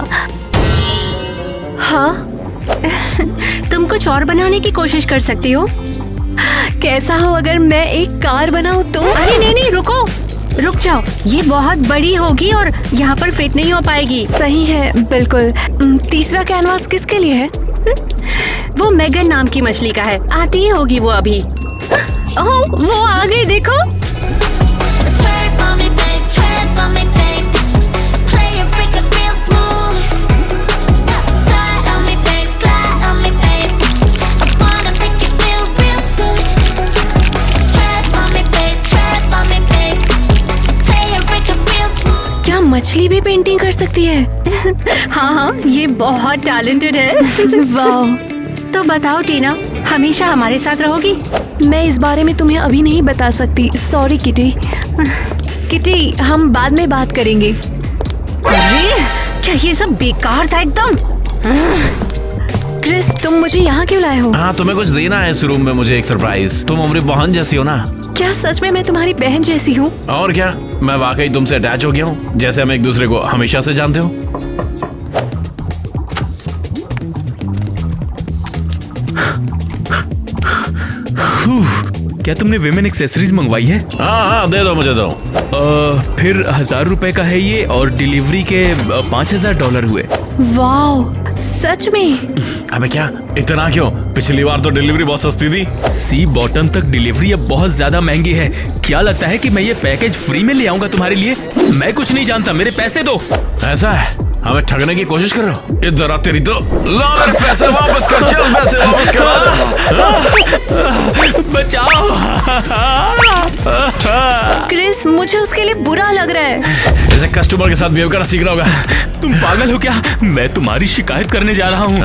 हाँ? तुम कुछ और बनाने की कोशिश कर सकती हो। कैसा हो अगर मैं एक कार बनाऊं तो? अरे नहीं, रुक जाओ, ये बहुत बड़ी होगी और यहाँ पर फिट नहीं हो पाएगी। सही है, बिल्कुल। तीसरा कैनवास किसके लिए है? वो मेगन नाम की मछली का है, आती ही होगी वो अभी। ओह, वो आ गई, देखो। मछली भी पेंटिंग कर सकती है? हाँ, ये बहुत टैलेंटेड है। वाह। तो बताओ टीना, हमेशा हमारे साथ रहोगी? मैं इस बारे में तुम्हें अभी नहीं बता सकती, सॉरी किटी। किटी, हम बाद में बात करेंगे। अरे क्या ये सब बेकार था एकदम। क्रिस, तुम मुझे यहाँ क्यों लाए हो? हाँ, तुम्हें कुछ देना है इस रूम में मुझे एक सरप्राइज। तुम हमारी बहन जैसी हो ना। क्या सच में मैं तुम्हारी बहन जैसी हूँ? और क्या, मैं वाकई तुमसे अटैच हो गया हूँ, जैसे हम एक दूसरे को हमेशा से जानते हो। क्या तुमने विमेन एक्सेसरीज मंगवाई है? हाँ, दे दो मुझे दो। फिर 1000 रुपए का है ये और डिलीवरी के $5000 हुए। वाओ, सच में? अबे क्या, इतना क्यों? पिछली बार तो डिलीवरी बहुत सस्ती थी। सी बॉटम तक डिलीवरी अब बहुत ज्यादा महंगी है। क्या लगता है कि मैं ये पैकेज फ्री में ले आऊंगा तुम्हारे लिए? मैं कुछ नहीं जानता, मेरे पैसे दो। ऐसा है, हमें ठगने की कोशिश कर रहे हो? इधर आ तेरी तो। ला मेरे पैसे वापस कर, चल पैसे वापस कर। बचाओ। क्रिस, ग्रेस, मुझे उसके लिए बुरा लग रहा है। जैसे कस्टमर के साथ बिहेव करना सीख रहा होगा। तुम पागल हो क्या? मैं तुम्हारी शिकायत करने जा रहा हूँ।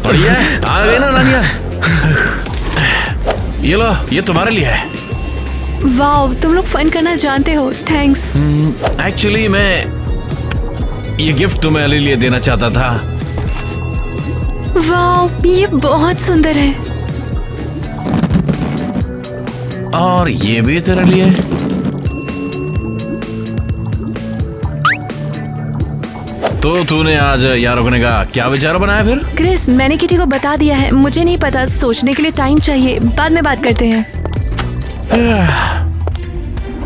बढ़िया है, आ गए ना नानिया। ये लो, ये तुम्हारे लिए है। वाओ, तुम लोग फन करना जानते हो, थैंक्स। एक्चुअली मैं ये गिफ्ट तुम्हें लिए देना चाहता था। वाओ, ये बहुत सुंदर है। और ये भी तेरे लिए। तो तूने आज यार रुकने का क्या विचार बनाया फिर? क्रिस, मैंने किटी को बता दिया है। मुझे नहीं पता, सोचने के लिए टाइम चाहिए, बाद में बात करते हैं।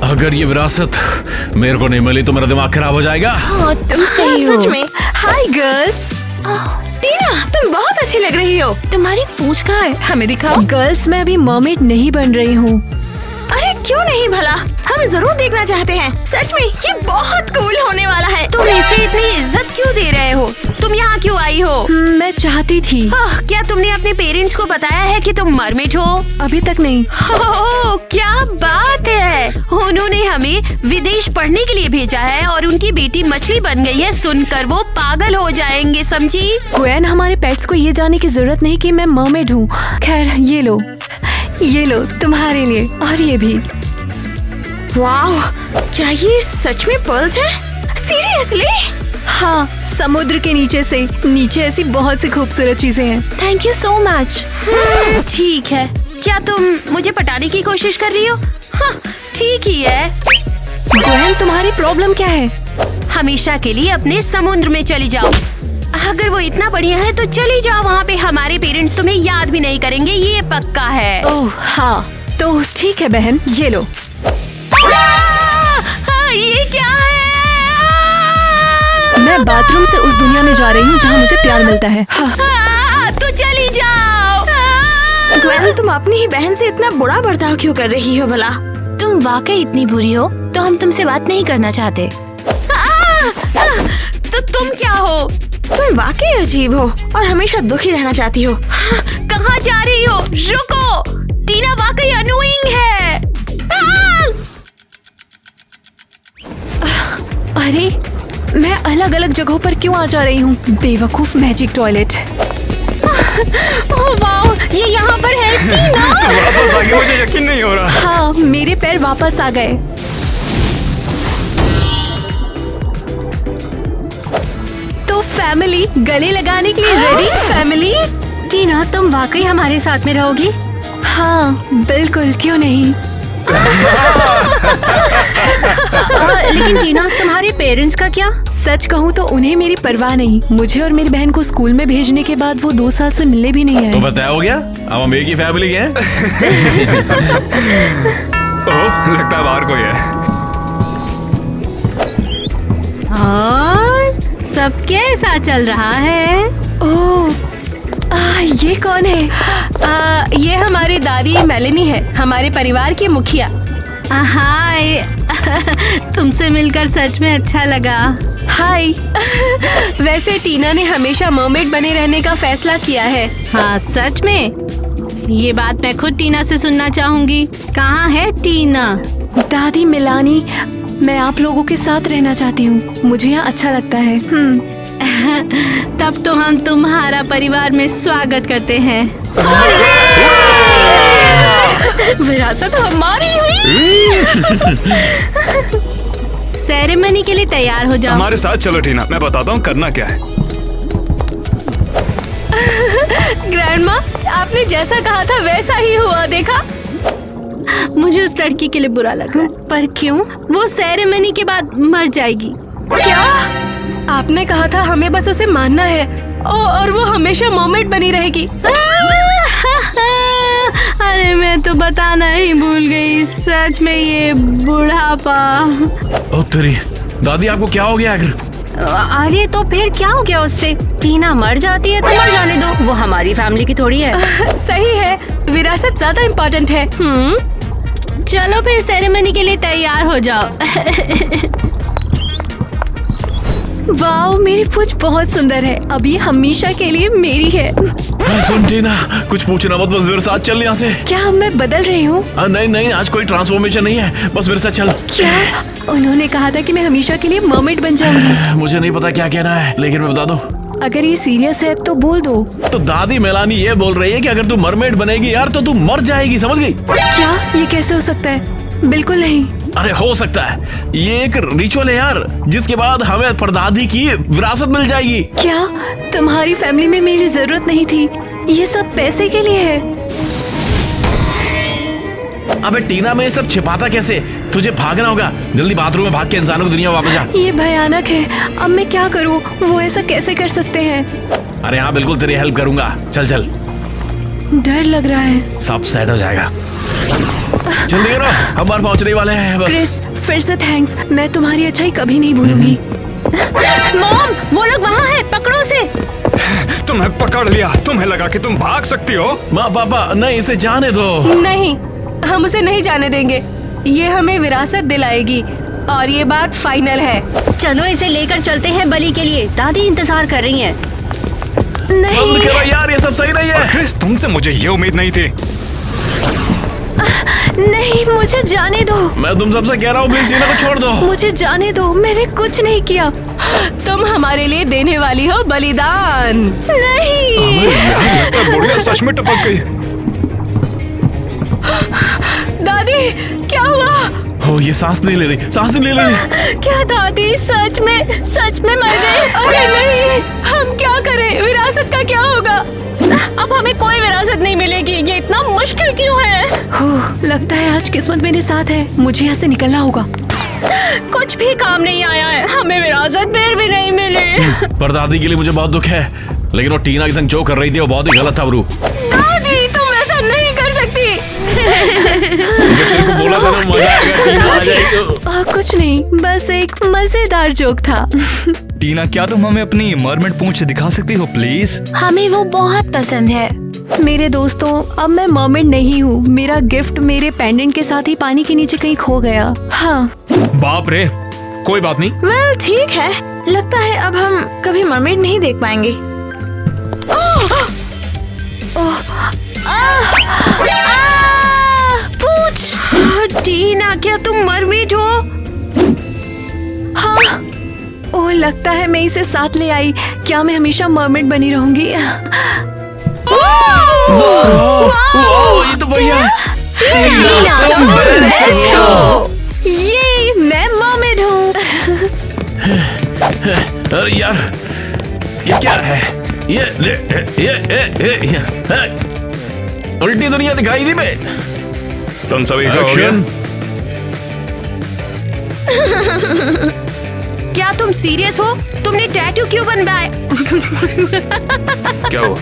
अगर ये विरासत मेरे को नहीं मिली तो मेरा दिमाग खराब हो जाएगा। हाँ, तुम सही हो। सच में। Hi girls. टीना, तुम बहुत अच्छी लग रही हो। तुम्हारी पूंछ कहाँ है? हमें दिखाओ। गर्ल्स, मैं अभी मर्मेड नहीं बन रही हूँ। अरे क्यों नहीं भला, हम जरूर देखना चाहते हैं। सच में ये बहुत कूल होने वाला है। तुम इसे इतनी इज्जत क्यों दे रहे हो? तुम यहाँ क्यों आई हो? मैं चाहती थी। क्या तुमने अपने पेरेंट्स को बताया है कि तुम मरमेड हो? अभी तक नहीं। ओह, क्या बात है। उन्होंने हमें विदेश पढ़ने के लिए भेजा है और उनकी बेटी मछली बन गई है। सुनकर वो पागल हो जाएंगे, समझी? ग्वेन, हमारे पेट्स को ये जानने की जरूरत नहीं कि मैं मर्मेड हूँ। खैर, ये लो तुम्हारे लिए, और ये भी। वाह, क्या ये सच में पर्ल्स हैं? सीरियसली? हाँ, समुद्र के नीचे ऐसी बहुत सी खूबसूरत चीजें हैं। Thank you so much. ठीक है, क्या तुम मुझे पटाने की कोशिश कर रही हो? हाँ, ठीक ही है। ग्वेन, तुम्हारी प्रॉब्लम क्या है? हमेशा के लिए अपने समुद्र में चली जाओ। अगर वो इतना बढ़िया है तो चली जाओ वहाँ पे। हमारे पेरेंट्स तुम्हें याद भी नहीं करेंगे, ये पक्का है। ओह हाँ, तो ठीक है बहन, ये लो। ये क्या है? मैं बाथरूम से उस दुनिया में जा रही हूँ जहाँ मुझे प्यार मिलता है। तो चली जाओ। ग्वेन, तुम अपनी ही बहन से इतना बुरा बर्ताव क्यों कर रही हो भला? तुम वाकई इतनी बुरी हो तो हम तुमसे बात नहीं करना चाहते। तो तुम क्या हो? तुम वाकई अजीब हो और हमेशा दुखी रहना चाहती हो। कहाँ जा रही हो? रुको, टीना वाकई अनोइंग है। अरे, मैं अलग अलग जगहों पर क्यों आ जा रही हूँ? बेवकूफ मैजिक टॉयलेट। ओह वाओ, ये यहाँ पर है। टीना वापस आ गई, मुझे यकीन नहीं हो रहा। हाँ, मेरे पैर वापस आ गए। तो फैमिली, गले लगाने के लिए रेडी? फैमिली? टीना, तुम वाकई हमारे साथ में रहोगी? हाँ, बिल्कुल, क्यों नहीं। लेकिन टीना, तुम्हारे पेरेंट्स का क्या? सच कहूँ तो उन्हें मेरी परवाह नहीं। मुझे और मेरी बहन को स्कूल में भेजने के बाद वो 2 साल से मिलने भी नहीं आए। तो बताया हो गया, अब हम एक ही फैमिली के हैं। ओह, लगता है बाहर कोई है। और सब कैसा चल रहा है? ओह, ये कौन है? ये हमारी दादी मेलेनी है, हमारे परिवार की मुखिया। हाय, तुमसे मिलकर सच में अच्छा लगा। हाय। वैसे टीना ने हमेशा मर्मेड बने रहने का फैसला किया है। हाँ, सच में? ये बात मैं खुद टीना से सुनना चाहूंगी। कहाँ है टीना? दादी मिलानी, मैं आप लोगों के साथ रहना चाहती हूँ। मुझे यहाँ अच्छा लगता है। तब तो हम तुम्हारा परिवार में स्वागत करते हैं। विरासत हमारी हुई। सेरेमनी के लिए तैयार हो जाओ। हमारे साथ चलो टीना, मैं बताता हूँ करना क्या है। ग्रैंडमा, आपने जैसा कहा था वैसा ही हुआ, देखा? मुझे उस लड़की के लिए बुरा लगा। पर क्यों? वो सेरेमनी के बाद मर जाएगी। क्या? आपने कहा था हमें बस उसे मानना है और वो हमेशा मर्मेड बनी रहेगी। अरे मैं तो बताना ही भूल गई। सच में ये बुढ़ापा। ओ तेरी दादी, आपको क्या हो गया? अरे तो फिर क्या हो गया उससे? टीना मर जाती है तो मर जाने दो, वो हमारी फैमिली की थोड़ी है। सही है, विरासत ज्यादा इम्पोर्टेंट है। चलो फिर सेरेमनी के लिए तैयार हो जाओ। वाओ, मेरी पूंछ बहुत सुंदर है। अब ये हमेशा के लिए मेरी है। सुन टीना, कुछ पूछना मत, बस मेरे साथ चल यहाँ से। क्या मैं बदल रही हूँ? नहीं नहीं, आज कोई ट्रांसफॉर्मेशन नहीं है, बस मेरे साथ चल। क्या? उन्होंने कहा था कि मैं हमेशा के लिए मर्मेड बन जाऊंगी। मुझे नहीं पता क्या कहना है, लेकिन मैं बता दूं। अगर ये सीरियस है तो बोल दो। तो दादी मेलानी ये बोल रही है कि अगर तू मरमेड बनेगी यार तो तू मर जाएगी, समझ गई? क्या? ये कैसे हो सकता है? बिल्कुल नहीं। अरे हो सकता है, ये एक रिचुअल है यार, जिसके बाद हमें परदादी की विरासत मिल जाएगी। क्या? तुम्हारी फैमिली में मेरी जरूरत नहीं थी, ये सब पैसे के लिए है। अबे टीना, मैं ये सब छिपाता कैसे? तुझे भागना होगा, जल्दी बाथरूम में भाग के इंसानों की दुनिया वापस जा। ये भयानक है, अब मैं क्या करूँ? वो ऐसा कैसे कर सकते हैं? अरे हाँ, बिल्कुल तेरी हेल्प करूंगा, चल चल। डर लग रहा है। सब सेट हो जाएगा, जल्दी करो, हम बाहर पहुंचने वाले हैं बस। क्रिस, फिर से थैंक्स, मैं तुम्हारी अच्छाई कभी नहीं भूलूंगी। मॉम, वो लोग वहाँ हैं, पकड़ो उसे। तुम्हें पकड़ लिया, तुम्हें लगा कि तुम भाग सकती हो? माँ पापा, नहीं, इसे जाने दो। नहीं, हम उसे नहीं जाने देंगे। ये हमें विरासत दिलाएगी और ये बात फाइनल है। चलो इसे लेकर चलते हैं बलि के लिए, दादी इंतजार कर रही हैं। नहीं बंद करो यार, ये सब सही नहीं है। क्रिस, तुमसे मुझे ये उम्मीद नहीं थी। नहीं, मुझे जाने दो। मैं तुम सबसे कह रहा हूँ, प्लीज टीना को छोड़ दो। मुझे जाने दो, मैंने कुछ नहीं किया। तुम हमारे लिए देने वाली हो बलिदान। नहीं। बुढ़िया सच में टपक गई। दादी, क्या हुआ? हो, ये सांस नहीं ले रही, सांस नहीं ले रही। क्या दादी सच में मर गई? अरे नहीं, हम क्या करें? विरासत का क्या होगा? अब हमें कोई विरासत नहीं मिलेगी, ये इतना मुश्किल क्यों है? लगता है आज किस्मत मेरे साथ है, मुझे यहाँ से निकलना होगा। कुछ भी काम नहीं आया है, हमें विरासत फिर भी नहीं मिली। परदादी के लिए मुझे बहुत दुख है, लेकिन वो टीना के संग जो कर रही थी वो बहुत ही गलत था ब्रू। दादी, तुम ऐसा नहीं कर सकती। तेरे को बोला था ना, मजा आएगा, टीना आ जाएगी। कुछ नहीं, बस एक मजेदार जोक था। टीना, क्या तुम हमें अपनी मरमेड पूंछ दिखा सकती हो प्लीज? हमें वो बहुत पसंद है। मेरे दोस्तों, अब मैं मर्मेड नहीं हूँ। मेरा गिफ्ट मेरे पेंडेंट के साथ ही पानी के नीचे कहीं खो गया। हाँ। बाप रे, कोई बात नहीं। वेल, ठीक है, लगता है अब हम कभी मरमेड नहीं देख पाएंगे। पूछ। टीना, क्या तुम मरमेड हो? हाँ। ओह, लगता है मैं इसे साथ ले आई। क्या मैं हमेशा मर्मेड बनी रहूंगी? ये तो बढ़िया। ये मैं मर्मेड हूँ। अरे यार, ये क्या है? ये उल्टी दुनिया दिखाई दी मैं। तुम सभी का हो गया? क्या तुम सीरियस हो? तुमने टैटू क्यों बनवाया? क्या हुआ?